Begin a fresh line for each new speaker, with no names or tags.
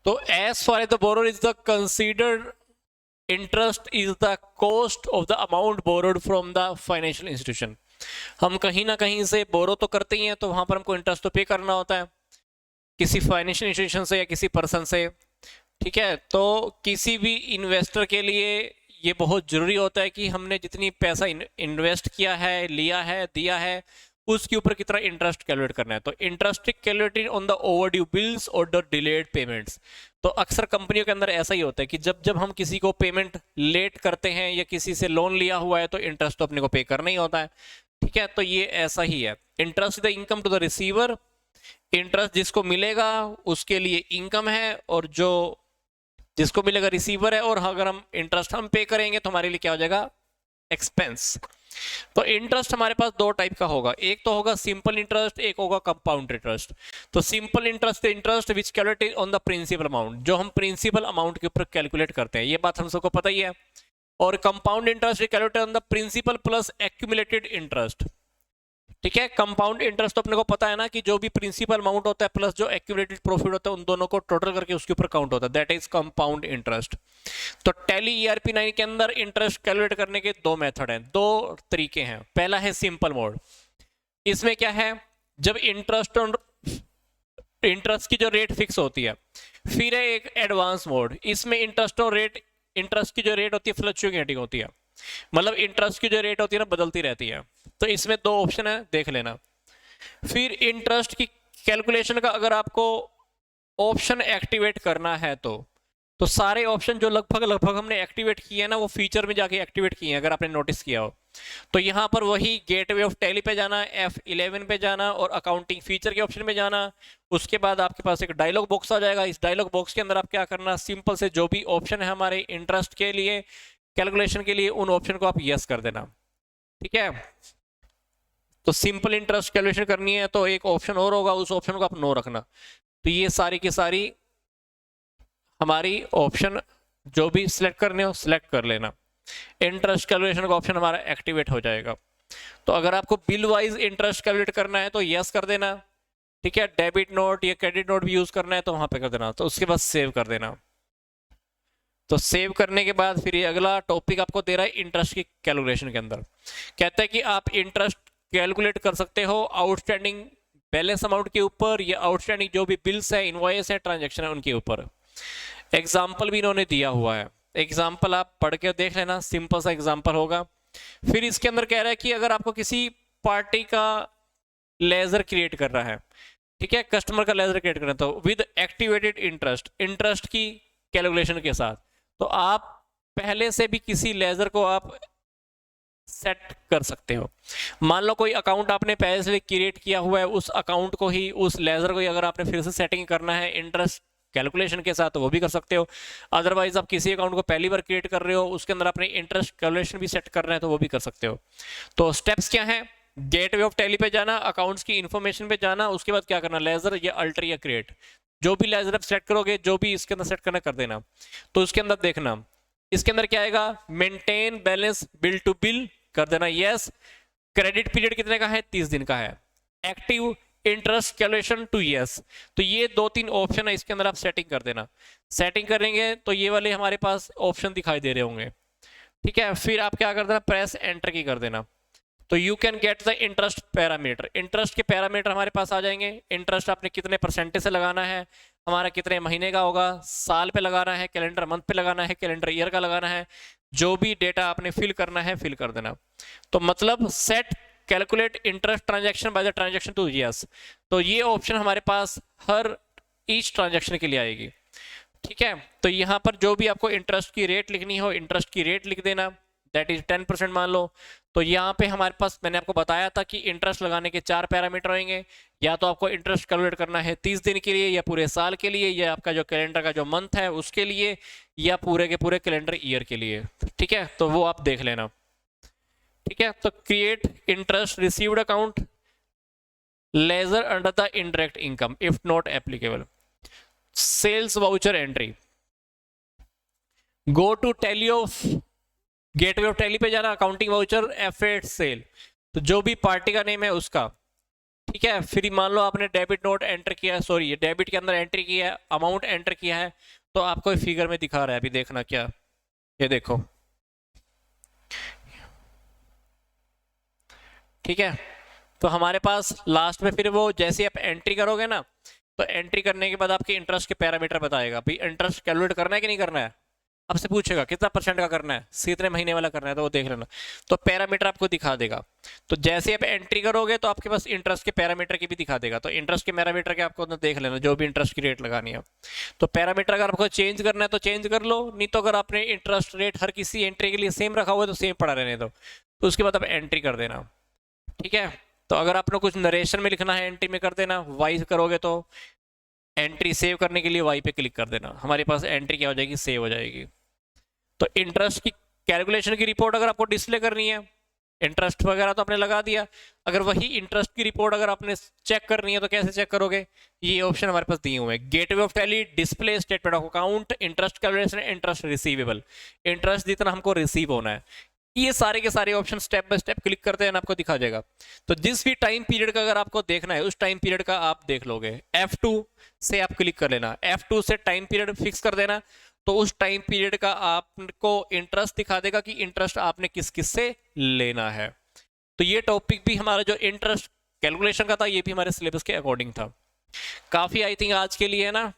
तो as far as the borrower is the considered interest is the cost of the amount borrowed from the financial institution. हम कहीं ना कहीं से बोरो तो करते ही हैं, तो वहां पर हमको इंटरेस्ट तो पे करना होता है किसी फाइनेंशियल इंस्टीट्यूशन से या किसी पर्सन से। ठीक है, तो किसी भी इन्वेस्टर के लिए ये बहुत ज़रूरी होता है कि हमने जितनी पैसा इन्वेस्ट किया है, लिया है, दिया है, उसके ऊपर कितना इंटरेस्ट कैलकुलेट करना है। तो interest calculated on the overdue bills और द डिलेड पेमेंट्स। तो अक्सर कंपनियों के अंदर ऐसा ही होता है कि जब जब हम किसी को पेमेंट लेट करते हैं या किसी से लोन लिया हुआ है तो इंटरेस्ट तो अपने को पे करना ही होता है। ठीक है, तो ये ऐसा ही है। Interest the income to the receiver, interest जिसको मिलेगा उसके लिए इनकम है, और जो जिसको मिलेगा रिसीवर है, और अगर हम इंटरेस्ट हम पे करेंगे तो हमारे लिए क्या हो जाएगा, एक्सपेंस। तो इंटरेस्ट हमारे पास दो टाइप का होगा, एक तो होगा सिंपल इंटरेस्ट, एक होगा कंपाउंड इंटरेस्ट। तो simple interest interest which calculate on the principal amount, जो हम प्रिंसिपल अमाउंट के ऊपर कैलकुलेट करते हैं, ये बात हम सबको पता ही है। और compound interest calculate on the principal plus accumulated interest. ठीक है, कंपाउंड इंटरेस्ट तो अपने को पता है ना कि जो भी प्रिंसिपल अमाउंट होता है प्लस जो एक्यूमुलेटेड प्रॉफिट होता है उन दोनों को टोटल करके उसके ऊपर काउंट होता है, दैट इज कंपाउंड इंटरेस्ट। तो टैली ईआरपी 9 के अंदर इंटरेस्ट कैलकुलेट करने के दो मेथड हैं, दो तरीके हैं। पहला है सिंपल मोड, इसमें क्या है, जब इंटरेस्ट की जो रेट फिक्स होती है। फिर है एक एडवांस मोड, इसमें इंटरेस्ट की जो रेट होती है फ्लक्चुएटिंग होती है, मतलब इंटरेस्ट की जो रेट होती है ना बदलती रहती है। तो इसमें दो ऑप्शन है, देख लेना। फिर इंटरेस्ट की कैलकुलेशन का अगर आपको ऑप्शन एक्टिवेट करना है तो सारे ऑप्शन जो लगभग हमने एक्टिवेट किए हैं ना, वो फीचर में जाके एक्टिवेट किए हैं, अगर आपने नोटिस किया हो। तो यहाँ पर वही गेटवे ऑफ टैली पे जाना, F11 पे जाना और अकाउंटिंग फीचर के ऑप्शन में जाना। उसके बाद आपके पास एक डायलॉग बॉक्स आ जाएगा, इस डायलॉग बॉक्स के अंदर आप क्या करना, सिंपल से जो भी ऑप्शन है हमारे इंटरेस्ट के लिए कैलकुलेशन के लिए, उन ऑप्शन को आप यस कर देना। ठीक है, तो सिंपल इंटरेस्ट कैलकुलेशन करनी है तो एक ऑप्शन और होगा, उस ऑप्शन को आप नो रखना। तो ये सारी की सारी हमारी ऑप्शन जो भी सिलेक्ट करने हो सिलेक्ट कर लेना, इंटरेस्ट कैलकुलेशन का ऑप्शन हमारा एक्टिवेट हो जाएगा। तो अगर आपको बिल वाइज इंटरेस्ट कैलकुलेट करना है तो यस कर देना। ठीक है, डेबिट नोट या क्रेडिट नोट भी यूज करना है तो वहां पे कर देना, तो उसके बाद सेव कर देना। तो सेव करने के बाद फिर ये अगला टॉपिक आपको दे रहा है इंटरेस्ट की कैलकुलेशन के अंदर। कहता है कि आप इंटरेस्ट कैलकुलेट कर सकते हो आउटस्टैंडिंग बैलेंस अमाउंट के ऊपर या आउटस्टैंडिंग जो भी बिल्स है, इनवॉइस है, ट्रांजैक्शन है, उनके ऊपर। एग्जाम्पल भी इन्होंने दिया हुआ है, एग्जाम्पल आप पढ़ के देख लेना, सिंपल सा एग्जाम्पल होगा। फिर इसके अंदर कह रहा है कि अगर आपको किसी पार्टी का लेजर क्रिएट करना है, ठीक है, कस्टमर का लेजर क्रिएट करना है, तो विद एक्टिवेटेड इंटरेस्ट की कैलकुलेशन के साथ, तो आप पहले से भी किसी लेजर को आप सेट कर सकते हो। मान लो कोई अकाउंट आपने पहले से क्रिएट किया हुआ है, उस अकाउंट को ही, उस लेजर को ही अगर आपने फिर से सेटिंग करना है इंटरेस्ट कैलकुलेशन के साथ तो वो भी कर सकते हो। अदरवाइज आप किसी अकाउंट को पहली बार क्रिएट कर रहे हो, उसके अंदर अपने इंटरेस्ट कैलकुलेशन भी सेट करना है तो वो भी कर सकते हो। तो स्टेप्स क्या है, गेटवे ऑफ टैली पे जाना, अकाउंट्स की इंफॉर्मेशन पे जाना, उसके बाद क्या करना, लेजर या अल्टर या क्रिएट, जो भी लेजर आप सेट करोगे, जो भी इसके अंदर सेट करना कर देना। तो उसके अंदर देखना, इसके अंदर क्या आएगा, maintain balance bill to bill कर देना, यस। क्रेडिट पीरियड कितने का है, 30 दिन का है। Active interest calculation to yes. तो ये 2-3 ऑप्शन है, इसके अंदर आप सेटिंग कर देना। सेटिंग करेंगे तो ये वाले हमारे पास ऑप्शन दिखाई दे रहे होंगे। ठीक है, फिर आप क्या कर देना, प्रेस एंटर की कर देना। तो you can get the interest parameter, interest के पैरामीटर हमारे पास आ जाएंगे। इंटरेस्ट आपने कितने परसेंटेज से लगाना है, हमारा कितने महीने का होगा, साल पे लगाना है, कैलेंडर मंथ पे लगाना है, कैलेंडर ईयर का लगाना है, जो भी डेटा आपने फिल करना है फिल कर देना। तो मतलब set calculate interest transaction by the transaction to yes. तो ये ऑप्शन हमारे पास हर ईच ट्रांजैक्शन के लिए आएगी। ठीक है, तो यहाँ पर जो भी आपको इंटरेस्ट की रेट लिखनी हो, इंटरेस्ट की रेट लिख देना, दैट इज 10% मान लो। तो यहाँ पे हमारे पास मैंने आपको बताया था कि इंटरेस्ट लगाने के 4 पैरामीटर होंगे, या तो आपको इंटरेस्ट कैलकुलेट करना है 30 दिन के लिए, या पूरे साल के लिए, या आपका जो कैलेंडर का जो मंथ है उसके लिए, या पूरे के पूरे कैलेंडर ईयर के लिए। ठीक है, तो वो आप देख लेना। ठीक है, तो create interest received account ledger under the indirect income if not applicable. Sales voucher entry, go to Tally of gateway of Tally पे जाना, अकाउंटिंग वाउचर F8 सेल, तो जो भी पार्टी का नेम है उसका। ठीक है। फिर मान लो आपने डेबिट नोट एंटर किया है, सॉरी डेबिट के अंदर एंट्री किया है, अमाउंट एंटर किया है, तो आपको फिगर में दिखा रहा है, अभी देखना क्या, ये देखो, ठीक है। तो हमारे पास लास्ट में फिर वो जैसे आप एंट्री करोगे ना, तो एंट्री करने के बाद आपके इंटरेस्ट के पैरामीटर बताएगा, भाई इंटरेस्ट कैलकुलेट करना है कि नहीं करना है, आपसे पूछेगा कितना परसेंट का करना है, कितने महीने वाला करना है, तो वो देख लेना, तो पैरामीटर आपको दिखा देगा। तो जैसे आप एंट्री करोगे तो आपके पास इंटरेस्ट के पैरामीटर की भी दिखा देगा, तो इंटरेस्ट के पैरामीटर के आपको देख लेना, जो भी इंटरेस्ट की रेट लगानी है। तो पैरामीटर अगर आपको चेंज करना है तो चेंज कर लो, नहीं तो अगर आपने इंटरेस्ट रेट हर किसी एंट्री के लिए सेम रखा हुआ है तो सेम पड़ा रहने दो, तो उसके बाद आप एंट्री कर देना, ठीक है। तो अगर आपने कुछ नरेशन में लिखना है एंट्री में कर देना, वाई करोगे तो एंट्री सेव करने के लिए वाई पे क्लिक कर देना, हमारे पास एंट्री क्या हो जाएगी, सेव हो जाएगी। तो इंटरेस्ट की कैलकुलेशन की रिपोर्ट अगर आपको डिस्प्ले करनी है, इंटरेस्ट वगैरह तो आपने लगा दिया, अगर वही इंटरेस्ट की रिपोर्ट अगर आपने चेक करनी है तो कैसे चेक करोगे, ये ऑप्शन हमारे पास दिए हुए हैं, gateway of tally, display statement of account, interest calculation, interest receivable, interest जितना हमको रिसीव होना है, ये सारे के सारे option step by step click करते हैं आपको दिखा जाएगा। तो जिस भी टाइम पीरियड का अगर आपको देखना है उस टाइम पीरियड का आप देख लोगे, F2 से आप क्लिक कर लेना, F2 से टाइम पीरियड फिक्स कर देना, तो उस टाइम पीरियड का आपको इंटरेस्ट दिखा देगा कि इंटरेस्ट आपने किस किस से लेना है। तो ये टॉपिक भी हमारा जो इंटरेस्ट कैलकुलेशन का था ये भी हमारे सिलेबस के अकॉर्डिंग था। काफी आई थिंक आज के लिए है ना,